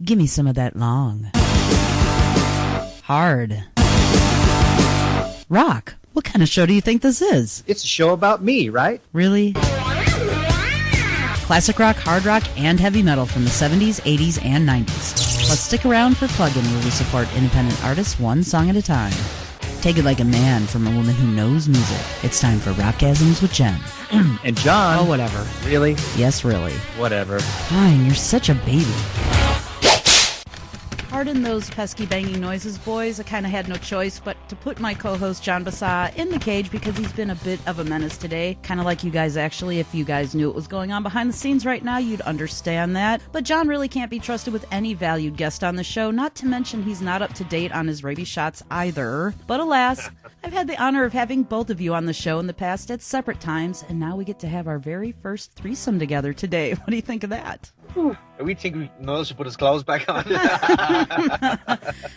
Give me some of that long. Hard. Rock, what kind of show do you think this is? It's a show about me, right? Really? Classic rock, hard rock, and heavy metal from the 70s, 80s, and 90s. Plus, stick around for Plug-In, where we support independent artists one song at a time. Take it like a man from a woman who knows music. It's time for RockGasms with Jenn. And John. Oh, whatever. Really? Yes, really. Whatever. Fine, you're such a baby. Pardon those pesky banging noises, boys. I kind of had no choice but to put my co-host John Bisaha in the cage because he's been a bit of a menace today. Kind of like you guys, actually. If you guys knew what was going on behind the scenes right now, you'd understand that. But John really can't be trusted with any valued guest on the show, not to mention he's not up to date on his rabies shots either. But alas, I've had the honor of having both of you on the show in the past at separate times, and now we get to have our very first threesome together today. What do you think of that? We think Noel should put his clothes back on.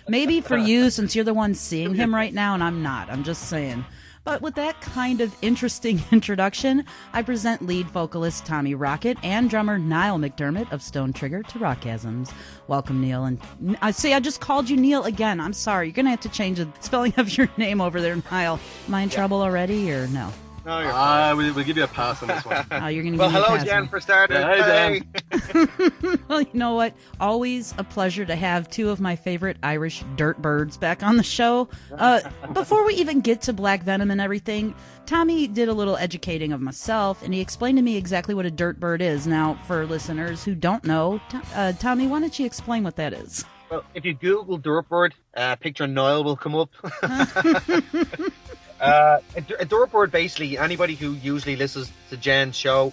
Maybe for you, since you're the one seeing him right now, and I'm not. I'm just saying. But with that kind of interesting introduction, I present lead vocalist Tommy Rocket and drummer Niall McDermott of Stone Trigger to RockGasms. Welcome, Neil. And I just called you Neil again. I'm sorry. You're going to have to change the spelling of your name over there, Niall. Am I in trouble already, or no? No, you're we'll give you a pass on this one. Oh, you're going to well, give me a hello, pass Jen, on. for starters. Yeah, hey, Hey. Well, you know what? Always a pleasure to have two of my favorite Irish dirt birds back on the show. Before we even get to Black Venom and everything, Tommy did a little educating of myself, and he explained to me exactly what a dirt bird is. Now, for listeners who don't know, Tommy, why don't you explain what that is? Well, if you Google Dirtbird, picture Niall will come up. A dirtbird, basically, anybody who usually listens to Jen's show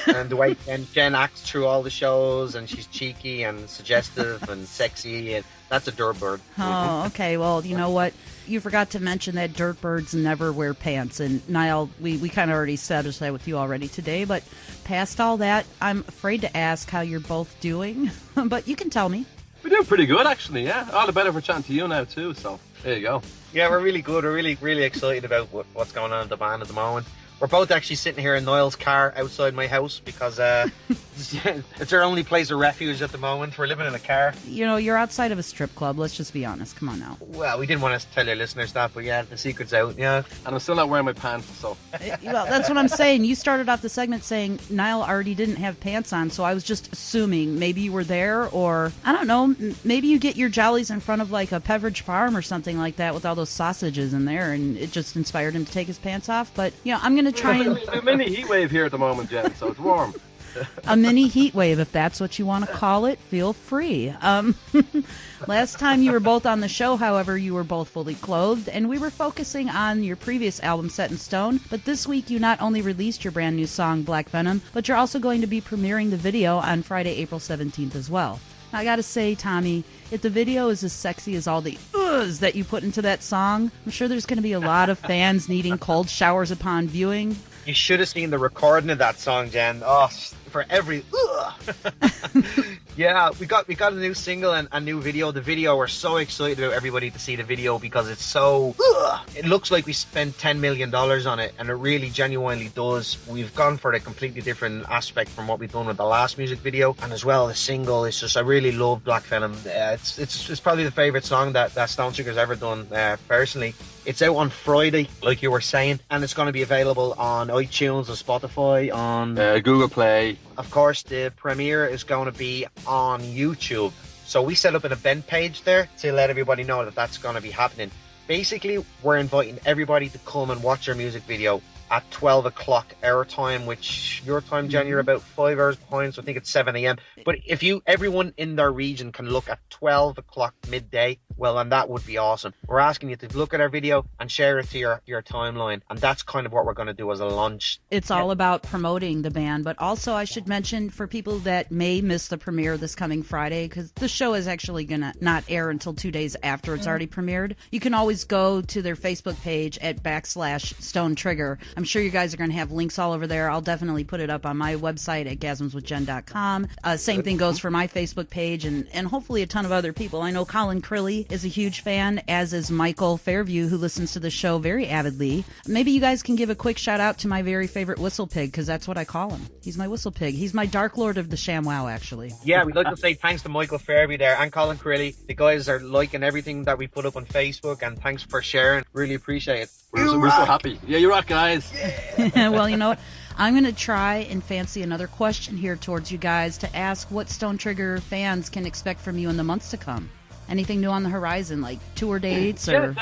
and the way Jen acts through all the shows, and she's cheeky and suggestive and sexy, and that's a dirtbird. Oh, okay. Well, you know what? You forgot to mention that dirtbirds never wear pants. And Niall, we kind of already established that with you already today. But past all that, I'm afraid to ask how you're both doing. But you can tell me. We're doing pretty good, actually, yeah. All the better for chatting to you now, too, so there you go. Yeah, we're really good. We're really excited about what's going on in the band at the moment. We're both actually sitting here in Niall's car outside my house because it's our only place of refuge at the moment. We're living in a car. You know, you're outside of a strip club. Let's just be honest. Come on now. Well, we didn't want to tell your listeners that, but yeah, the secret's out, yeah. And I'm still not wearing my pants, so. Well, that's what I'm saying. You started off the segment saying Niall already didn't have pants on, so I was just assuming maybe you were there, or, I don't know, maybe you get your jollies in front of like a Pepperidge Farm or something like that with all those sausages in there, and it just inspired him to take his pants off. But, you know, I'm going to try and... A mini heat wave here at the moment, Jen, so it's warm. A mini heat wave, if that's what you want to call it, feel free. Last time you were both on the show, however, you were both fully clothed, and we were focusing on your previous album, Set in Stone. But this week, you not only released your brand new song, Black Venom, but you're also going to be premiering the video on Friday, April 17th as well. Now, I gotta say, Tommy, if the video is as sexy as all the uhs that you put into that song, I'm sure there's going to be a lot of fans needing cold showers upon viewing. You should have seen the recording of that song, Jen. Oh, for every yeah, we got a new single and a new video. The video, we're so excited about everybody to see the video because it's so it looks like we spent $10 million on it, and it really genuinely does. We've gone for a completely different aspect from what we've done with the last music video, and as well the single. It's just, I really love Black Venom. It's probably the favorite song that Stone Trigger's ever done, personally. It's out on Friday, like you were saying, and it's going to be available on iTunes, on Spotify, on Google Play. Of course, the premiere is going to be on YouTube. So we set up an event page there to let everybody know that that's going to be happening. Basically, we're inviting everybody to come and watch our music video at 12 o'clock our time, which your time, Jen, you're about 5 hours behind, so I think it's 7 a.m. But if everyone in their region can look at 12 o'clock midday, well, then that would be awesome. We're asking you to look at our video and share it to your timeline, and that's kind of what we're going to do as a launch. It's all about promoting the band, but also I should mention for people that may miss the premiere this coming Friday, because the show is actually going to not air until 2 days after it's already premiered, you can always go to their Facebook page at /Stone Trigger. I'm sure you guys are going to have links all over there. I'll definitely put it up on my website at gasmswithjen.com. Same thing goes for my Facebook page and hopefully a ton of other people. I know Colin Crilly is a huge fan, as is Michael Fairview, who listens to the show very avidly. Maybe you guys can give a quick shout out to my very favorite whistle pig, because that's what I call him. He's my whistle pig. He's my Dark Lord of the ShamWow, actually. Yeah, we'd like to say thanks to Michael Fairview there and Colin Crilly. The guys are liking everything that we put up on Facebook, and thanks for sharing. Really appreciate it. We're so happy. Yeah, you're rock, guys. Well, you know what? I'm going to try and fancy another question here towards you guys to ask what Stone Trigger fans can expect from you in the months to come. Anything new on the horizon, like tour dates? Or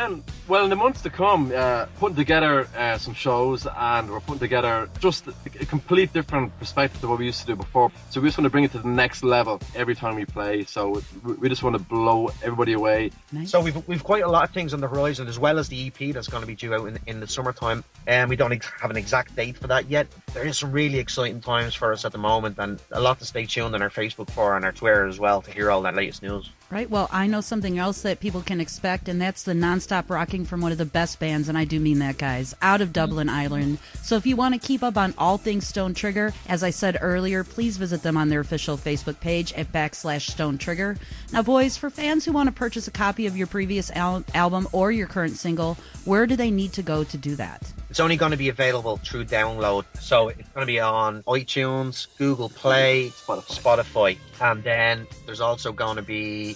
Well, in the months to come, putting together some shows, and we're putting together just a complete different perspective to what we used to do before. So we just want to bring it to the next level every time we play. So we just want to blow everybody away. Nice. So we've quite a lot of things on the horizon, as well as the EP that's going to be due out in the summertime. And we don't have an exact date for that yet. There is some really exciting times for us at the moment, and a lot to stay tuned on our Facebook for and our Twitter as well to hear all that latest news. Right, well, I know something else that people can expect, and that's the non-stop rocking from one of the best bands, and I do mean that, guys, out of Dublin, Ireland. So if you want to keep up on all things Stone Trigger, as I said earlier, please visit them on their official Facebook page at /Stone Trigger. Now, boys, for fans who want to purchase a copy of your previous album or your current single, where do they need to go to do that? It's only going to be available through download. So it's going to be on iTunes, Google Play, Spotify. And then there's also going to be,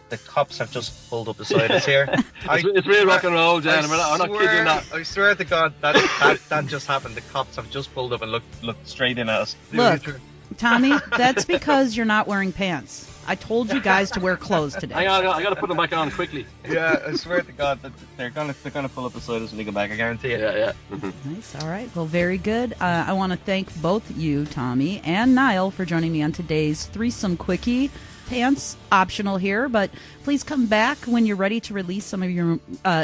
the cops have just pulled up beside us here. It's real rock and roll, Jen. I'm not kidding that. I swear to God, that just happened. The cops have just pulled up and looked straight in at us. Look, Tommy, that's because you're not wearing pants. I told you guys to wear clothes today. I got to put them back on quickly. Yeah, I swear to God that they're gonna pull up beside us when they come back. I guarantee it. Yeah. Nice. All right. Well, very good. I want to thank both you, Tommy and Niall, for joining me on today's Threesome Quickie. Pants optional here, but please come back when you're ready to release some of your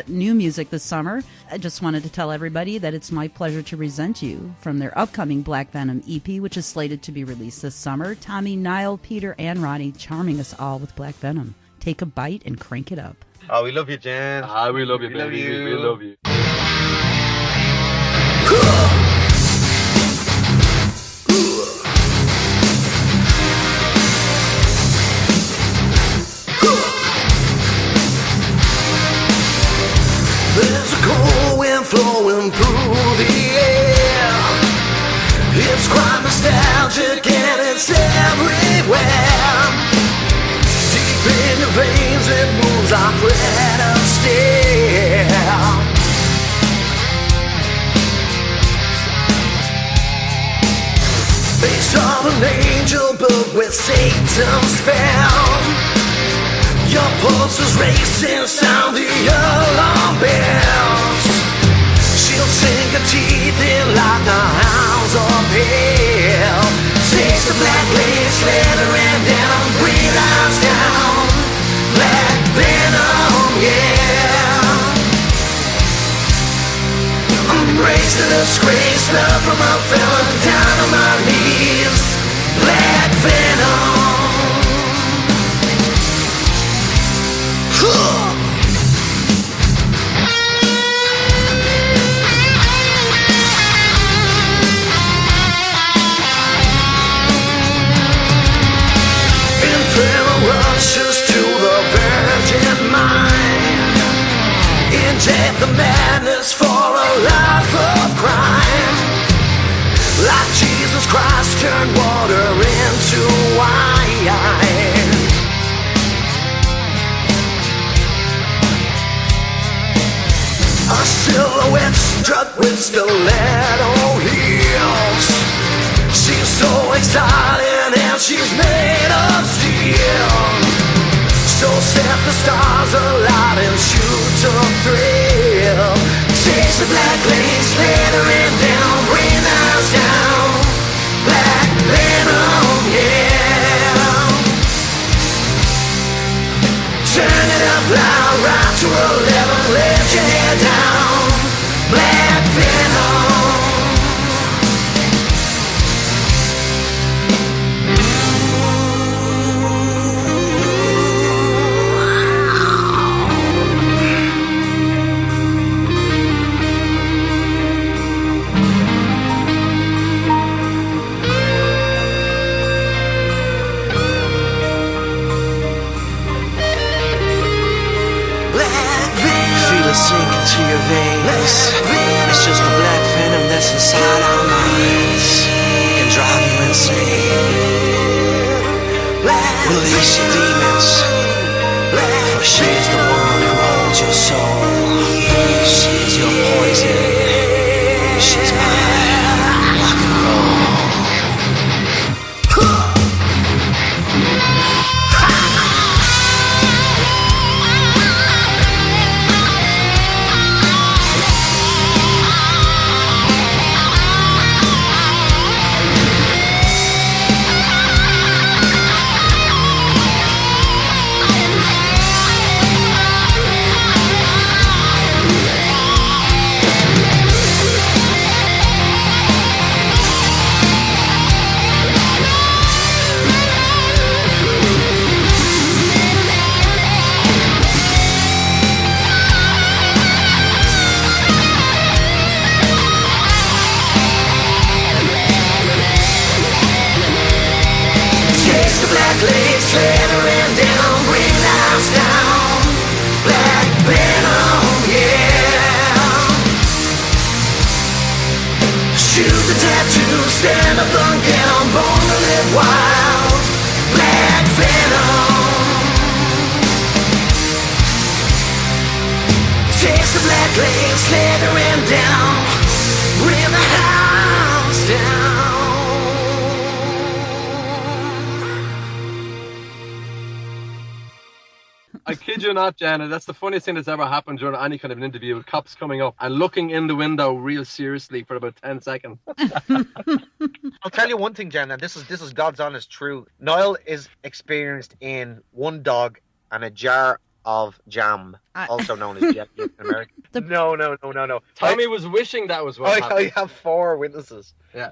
new music this summer. I just wanted to tell everybody that it's my pleasure to present you from their upcoming Black Venom EP, which is slated to be released this summer. Tommy, Niall, Peter, and Ronnie charming us all with Black Venom. Take a bite and crank it up. Oh, we love you, Jen. We love you, baby. We love you. There's a cold wind flowing through the air. It's quite nostalgic and it's everywhere. Deep in your veins it moves like red of steel. Face of an angel but with Satan's spell. Your pulse is racing, sound the alarm bells. She'll sink her teeth in like the hounds of hell. Takes the black lace, leather and down, breathe eyes down. Black Venom, yeah. Embrace the disgrace, love from a felon, down on my knees. Black Venom. Rushes to the virgin mind. Inject the madness for a life of crime. Like Jesus Christ turned water into wine. A silhouette struck with stiletto heels. She's so exciting and she's made of steel. So set the stars alight and shoot to thrill. Takes the black lace, lettering down, bring us down. Black Venom, yeah. Turn it up loud, right to 11, let your head down. Black Venom. release your demons, for she is the one who holds your soul. She is your poison. She's my rock and roll. Legs slithering down, bring lives down. Black venom, yeah. Shoot the tattoo, stand up again, born to live wild. Black venom. Takes the black legs slithering down, bring the house down. I kid you not, Jenna, that's the funniest thing that's ever happened during any kind of an interview, with cops coming up and looking in the window real seriously for about 10 seconds. I'll tell you one thing, Jen, and this is God's honest truth. Niall is experienced in one dog and a jar of jam, also known as jet in America. No. Tommy was wishing that was what happened. I have 4 witnesses. Yeah.